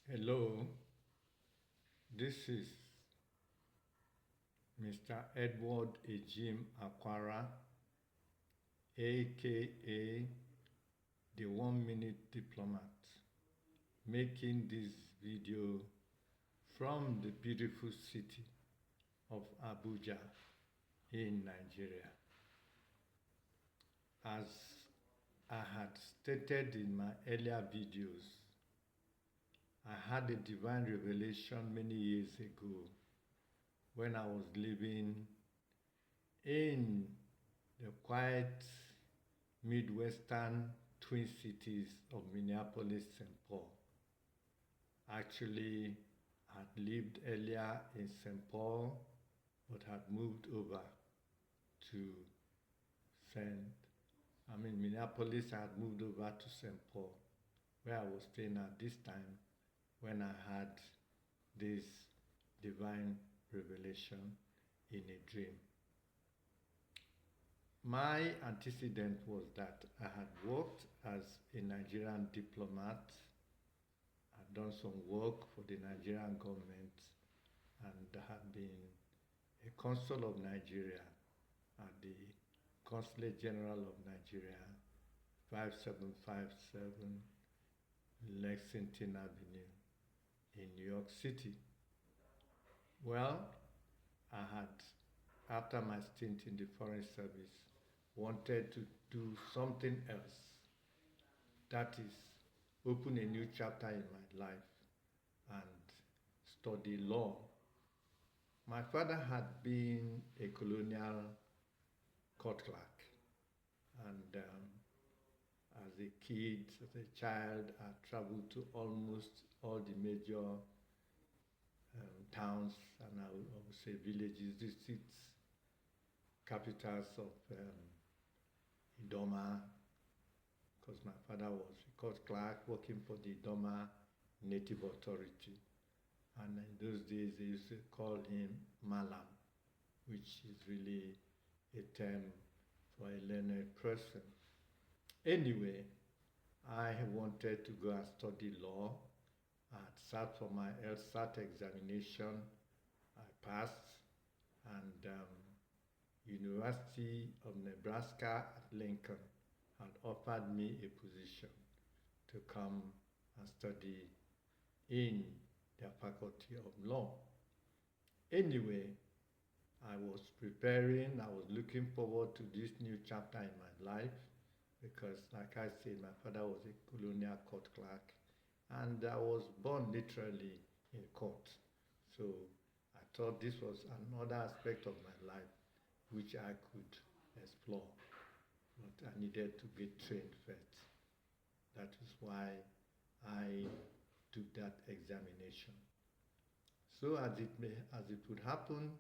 Hello, this is Mr. Edward Ejim Akwara, aka the 1 Minute Diplomat, making this video from the beautiful city of Abuja in Nigeria. As I had stated in my earlier videos, I had a divine revelation many years ago when I was living in the quiet Midwestern twin cities of Minneapolis, St. Paul. Actually, I had lived earlier in St. Paul, but had moved over to Minneapolis. I had moved over to St. Paul, where I was staying at this time when I had this divine revelation in a dream. My antecedent was that I had worked as a Nigerian diplomat. I'd done some work for the Nigerian government and had been a Consul of Nigeria at the Consulate General of Nigeria, 5757 Lexington Avenue in New York City. Well, I had, after my stint in the Foreign Service, wanted to do something else. That is, open a new chapter in my life and study law. My father had been a colonial court clerk, and as a kid, as a child, I traveled to almost all the major towns and I would say villages, districts, capitals of Idoma, because my father was a court clerk working for the Idoma Native Authority. And in those days, they used to call him Malam, which is really a term for a learned person. Anyway, I wanted to go and study law. I had sat for my LSAT examination. I passed, and University of Nebraska at Lincoln had offered me a position to come and study in their faculty of law. Anyway, I was preparing, I was looking forward to this new chapter in my life because, like I said, my father was a colonial court clerk and I was born literally in court. So I thought this was another aspect of my life which I could explore, but I needed to get trained first. That is why I took that examination. So as it would happen,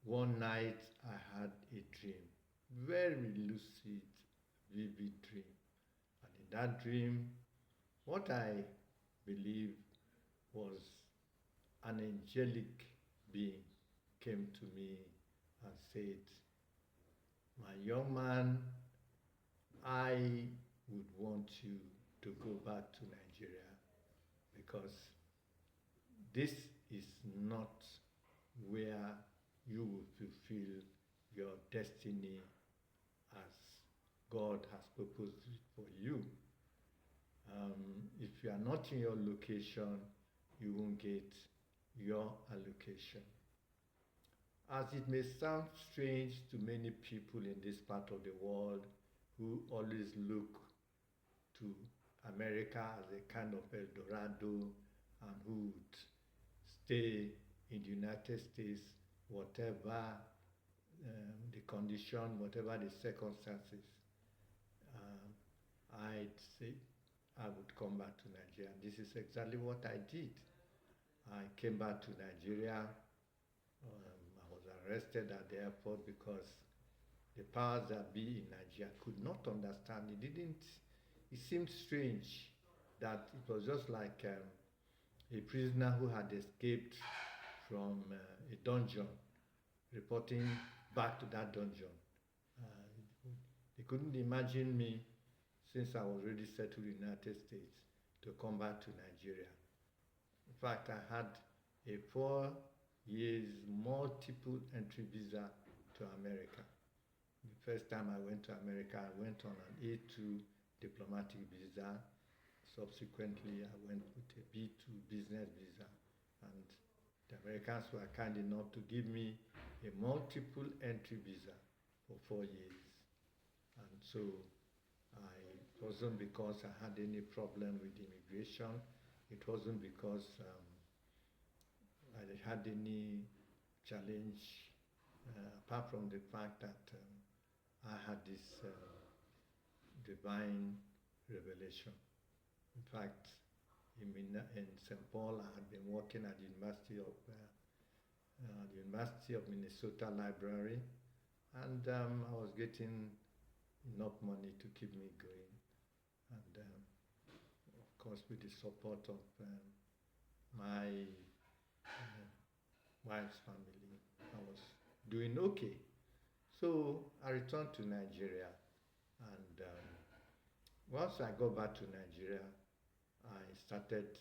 one night I had a dream, very lucid, vivid dream. And in that dream, what I believe was an angelic being came to me and said, "My young man, I would want you to go back to Nigeria because this is not where you will fulfill your destiny as God has purposed it for you. If you are not in your location, you won't get your allocation." As it may sound strange to many people in this part of the world who always look to America as a kind of El Dorado and who would stay in the United States, whatever the condition, whatever the circumstances, I'd say I would come back to Nigeria. And this is exactly what I did. I came back to Nigeria. I was arrested at the airport because the powers that be in Nigeria could not understand. It seemed strange that it was just like a prisoner who had escaped from a dungeon, reporting back to that dungeon. They couldn't imagine me, since I was already settled in the United States, to come back to Nigeria. In fact, I had a 4 years multiple entry visa to America. The first time I went to America, I went on an A2 diplomatic visa. Subsequently, I went with a B2 business visa, and the Americans were kind enough to give me a multiple entry visa for 4 years. And so it wasn't because I had any problem with immigration. It wasn't because I had any challenge, apart from the fact that I had this divine revelation. In fact, in St. Paul, I had been working at the University of Minnesota Library, and I was getting enough money to keep me going. And of course, with the support of my wife's family, I was doing okay. So I returned to Nigeria, and once I got back to Nigeria, I started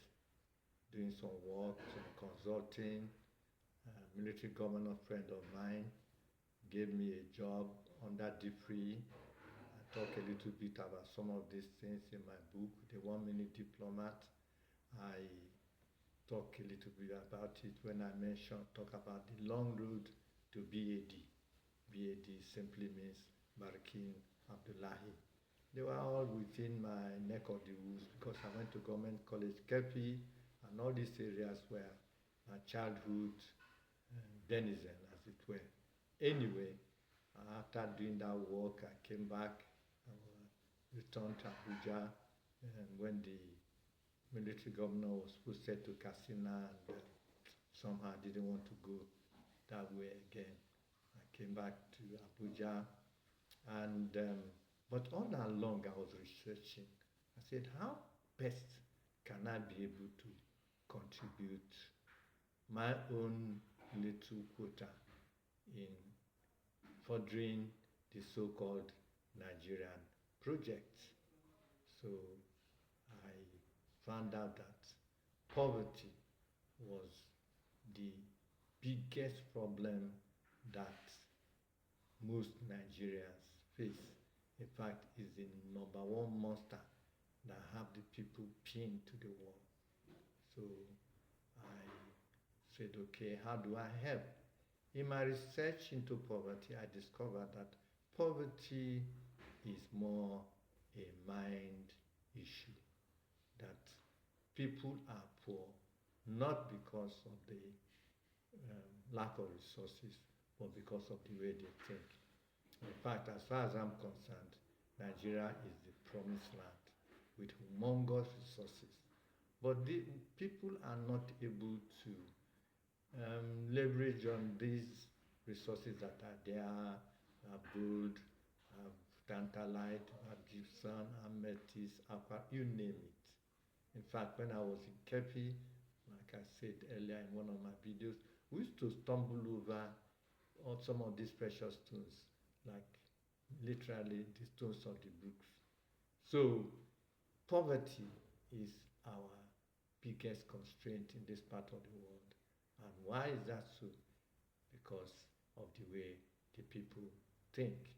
doing some work, some consulting. A military governor friend of mine gave me a job under DFRI. I talk a little bit about some of these things in my book, The 1 Minute Diplomat. I talk a little bit about it when I talk about the long road to BAD. BAD simply means Barkin Abdullahi. They were all within my neck of the woods because I went to Government College Kepi, and all these areas were my childhood denizen, as it were. Anyway, after doing that work, I came back, returned to Abuja, and when the military governor was posted to Katsina, and somehow I didn't want to go that way again. I came back to Abuja, and but all along I was researching. I said, how best can I be able to contribute my own little quota in furthering the so-called Nigerian project? So I found out that poverty was the biggest problem that most Nigerians face. In fact, is the #1 monster that have the people pinned to the wall. So I said, okay, how do I help? In my research into poverty, I discovered that poverty is more a mind issue, that people are poor not because of the lack of resources, but because of the way they think. In fact, as far as I'm concerned, Nigeria is the promised land with humongous resources. But the people are not able to leverage on these resources that are there, gold, tantalite, gypsum, amethyst, aqua, you name it. In fact, when I was in Kepi, like I said earlier in one of my videos, we used to stumble over some of these precious stones, like literally the stones of the books. So poverty is our biggest constraint in this part of the world. And why is that so? Because of the way the people think.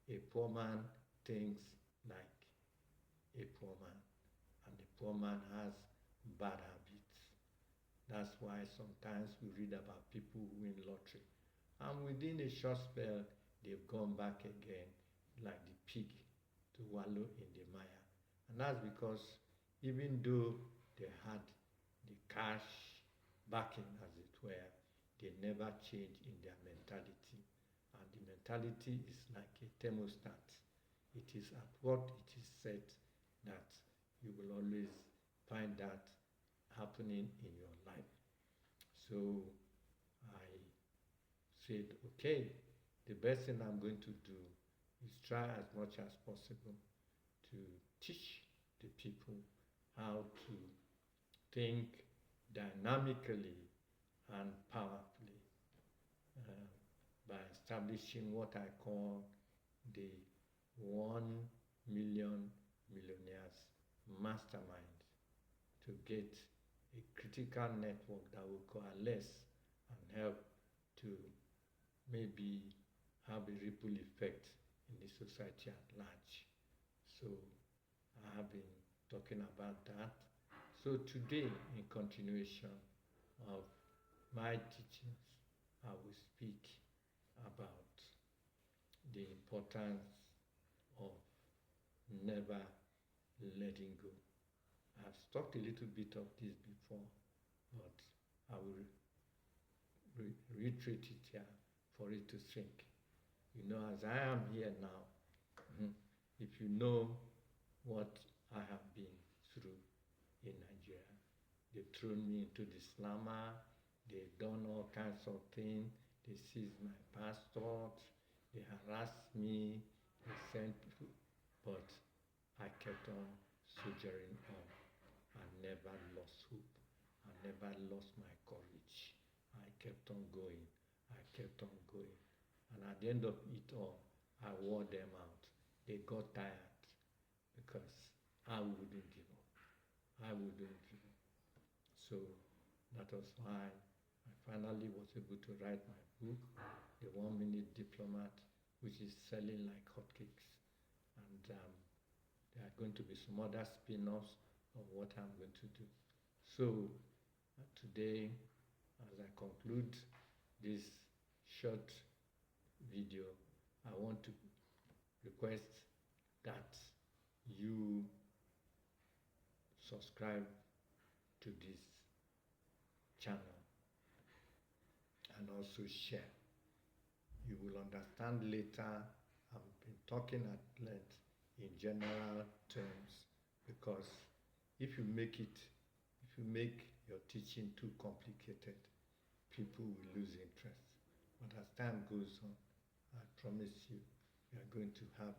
A poor man thinks like a poor man, and the poor man has bad habits. That's why sometimes we read about people who win lottery, and within a short spell, they've gone back again like the pig to wallow in the mire. And that's because even though they had the cash backing, as it were, they never change in their mentality. And the mentality is like a thermostat. It is at what it is set that you will always find that happening in your life. So I said, okay, the best thing I'm going to do is try as much as possible to teach the people how to think dynamically and powerfully by establishing what I call the 1 Million Millionaires Mastermind, to get a critical network that will coalesce and help to maybe have a ripple effect in the society at large. So I have been talking about that. So today, in continuation of my teachings, I will speak about the importance of never letting go. I've talked a little bit of this before, but I will reiterate it here for it to sink. You know, as I am here now, if you know what I have been through in Nigeria, they've thrown me into the slammer, they've done all kinds of things, they seized my passport, they harassed me, they sent people, but I kept on soldiering on. I never lost hope. I never lost my courage. I kept on going. I kept on going. And at the end of it all, I wore them out. They got tired because I wouldn't give up. I wouldn't give up. So that was why I finally was able to write my book, The 1 Minute Diplomat, which is selling like hotcakes. And there are going to be some other spin-offs of what I'm going to do. So today, as I conclude this short video, I want to request that you subscribe to this channel and also share. You will understand later. I've been talking at length in general terms, because if you make your teaching too complicated, people will lose interest. But as time goes on, I promise you, you are going to have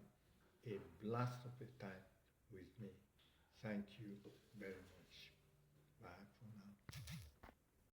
a blast of a time with me. Thank you very much. Bye for now.